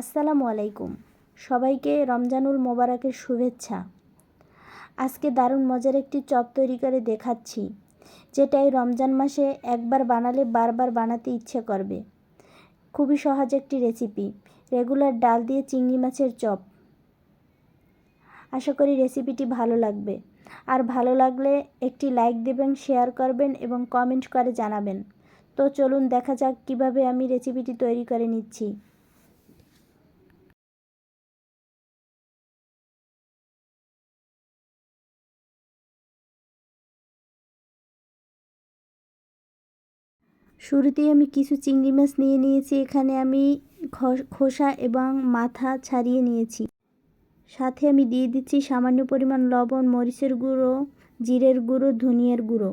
আসসালামু আলাইকুম। সবাইকে রমজানুল মোবারকের শুভেচ্ছা। আজকে দারুণ মজার একটি চপ তৈরি করে দেখাচ্ছি, যেটা এই রমজান মাসে একবার বানালে বারবার বানাতে ইচ্ছে করবে। খুবই সহজ একটি রেসিপি, রেগুলার ডাল দিয়ে চিংড়ি মাছের চপ। আশা করি রেসিপিটি ভালো লাগবে। আর ভালো লাগলে একটি লাইক দেবেন, শেয়ার করবেন এবং কমেন্ট করে জানাবেন। তো চলুন দেখা যাক কিভাবে আমি রেসিপিটি তৈরি করে নিচ্ছি। শুরুতেই আমি কিছু চিংড়ি মাছ নিয়ে নিয়েছি। এখানে আমি খোসা এবং মাথা ছাড়িয়ে নিয়েছি। সাথে আমি দিয়ে দিচ্ছি সামান্য পরিমাণ লবণ, মরিচের গুঁড়ো, জিরের গুঁড়ো, ধনিয়ার গুঁড়ো।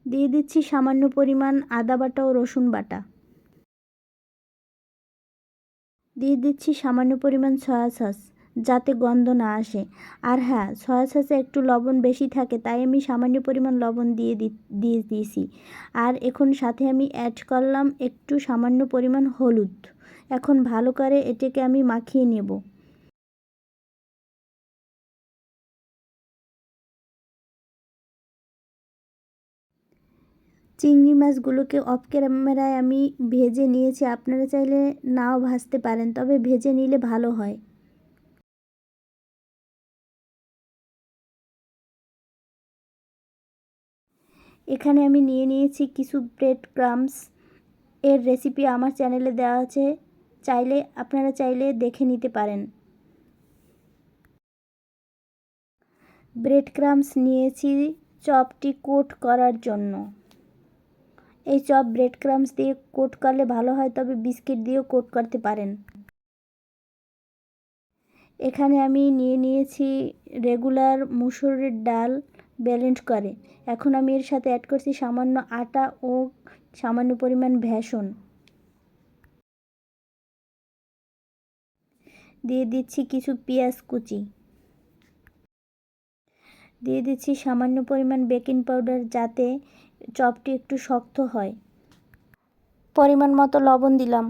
দিয়ে দিচ্ছি সামান্য পরিমাণ আদা বাটা ও রসুন বাটা। দিয়ে দিচ্ছি সামান্য পরিমাণ সয়া সস, যাতে গন্ধ না আসে। আর হ্যাঁ, সয়া সসে একটু লবণ বেশি থাকে, তাই আমি সামান্য পরিমাণ লবণ দিয়ে দিয়েছি। আর এখন সাথে আমি অ্যাড করলাম একটু সামান্য পরিমাণ হলুদ। এখন ভালো করে এটাকে আমি মাখিয়ে নেব। চিংড়ি মাছগুলোকে অফ ক্যামেরায় আমি ভেজে নিয়েছি। আপনারা চাইলে নাও ভাজতে পারেন, তবে ভেজে নিলে ভালো হয়। এখানে আমি নিয়ে নিয়েছি কিছু ব্রেড ক্রাম্বস। এর রেসিপি আমার চ্যানেলে দেওয়া আছে, আপনারা চাইলে দেখে নিতে পারেন। ব্রেড ক্রাম্বস নিয়েছি চপটি কোট করার জন্য। এই চপ ব্রেড ক্রাম্বস দিয়ে কোট করলে ভালো হয়, তবে বিস্কিট দিয়েও কোট করতে পারেন। এখানে আমি নিয়ে নিয়েছি রেগুলার মুসুরির ডাল ব্লেন্ড করে। এখন আমি এর সাথে অ্যাড করছি সামান্য আটা ও সামান্য পরিমাণ বেসন। দিয়ে দিচ্ছি কিছু পেঁয়াজ কুচি। দিয়ে দিচ্ছি সামান্য পরিমাণ বেকিং পাউডার, যাতে চপটি একটু শক্ত হয়। পরিমাণ মতো লবণ দিলাম।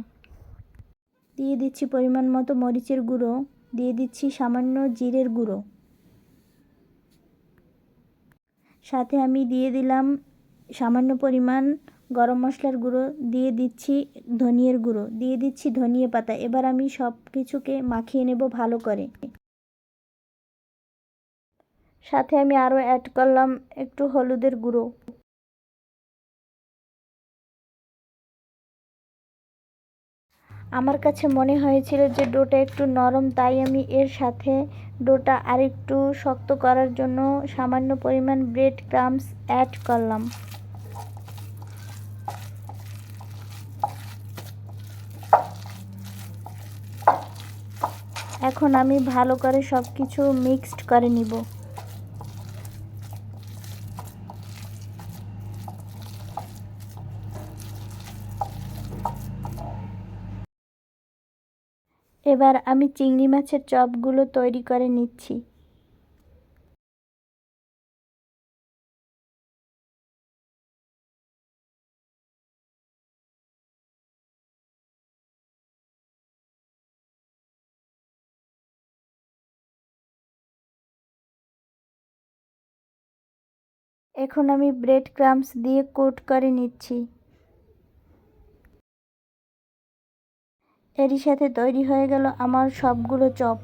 দিয়ে দিচ্ছি পরিমাণ মতো মরিচের গুঁড়ো। দিয়ে দিচ্ছি সামান্য জিরের গুঁড়ো। সাথে আমি দিয়ে দিলাম সামান্য পরিমাণ গরম মশলার গুঁড়ো। দিয়ে দিচ্ছি ধনিয়ার গুঁড়ো। দিয়ে দিচ্ছি ধনিয়া পাতা। এবার আমি সব কিছুকে মাখিয়ে নেব ভালো করে। সাথে আমি আরও অ্যাড করলাম একটু হলুদের গুঁড়ো। আমার কাছে মনে হয়েছিল যে ডোটা একটু নরম, তাই আমি এর সাথে ডোটা আরেকটু শক্ত করার জন্য সামান্য পরিমাণ ব্রেড ক্রাম্বস অ্যাড করলাম। এখন আমি ভালো করে সব কিছু মিক্সড করে নিব। এবার আমি চিংড়ি মাছের চপগুলো তৈরি করে নিচ্ছি। এখন আমি ব্রেড ক্রাম্বস দিয়ে কোট করে নিচ্ছি। এরই সাথে তৈরি হয়ে গেল আমার সবগুলো চপ।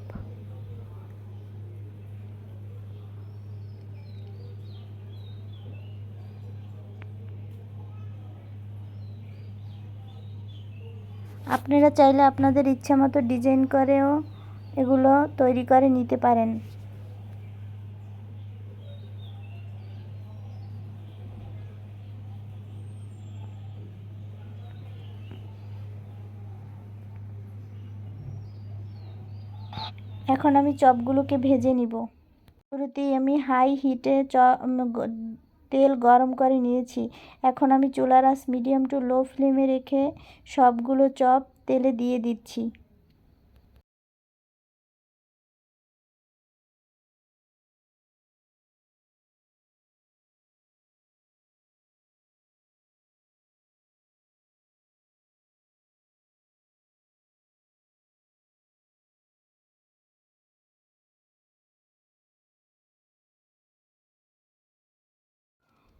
আপনারা চাইলে আপনাদের ইচ্ছা মতো ডিজাইন করেও এগুলো তৈরি করে নিতে পারেন। এখন আমি চপগুলোকে ভেজে নিব। শুরুতেই আমি হাই হিটে তেল গরম করে নিয়েছি। এখন আমি চুলার আঁচ মিডিয়াম টু লো ফ্লেমে রেখে সবগুলো চপ তেলে দিয়ে দিচ্ছি।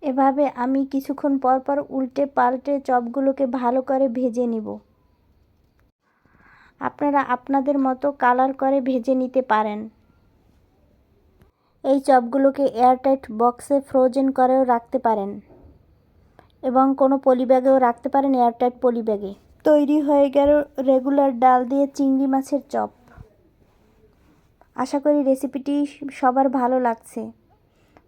এভাবে আমি কিছুক্ষণ পর পর উল্টে পাল্টে চপগুলোকে ভালো করে ভেজে নিব। আপনারা আপনাদের মতো কালার করে ভেজে নিতে পারেন। এই চপগুলোকে এয়ারটাইট বক্সে ফ্রোজেন করেও রাখতে পারেন এবং কোনো পলিব্যাগেও রাখতে পারেন, এয়ারটাইট পলিব্যাগে। তৈরি হয়ে গেল রেগুলার ডাল দিয়ে চিংড়ি মাছের চপ। আশা করি রেসিপিটি সবার ভালো লাগছে।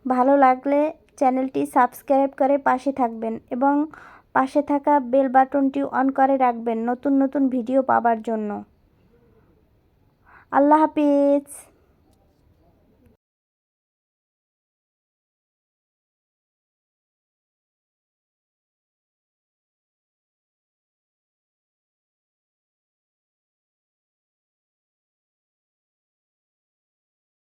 ভালো লাগলে চ্যানেলটি সাবস্ক্রাইব করে পাশে থাকবেন এবং পাশে থাকা বেল বাটনটি অন করে রাখবেন নতুন নতুন ভিডিও পাওয়ার জন্য। আল্লাহ হাফিজ।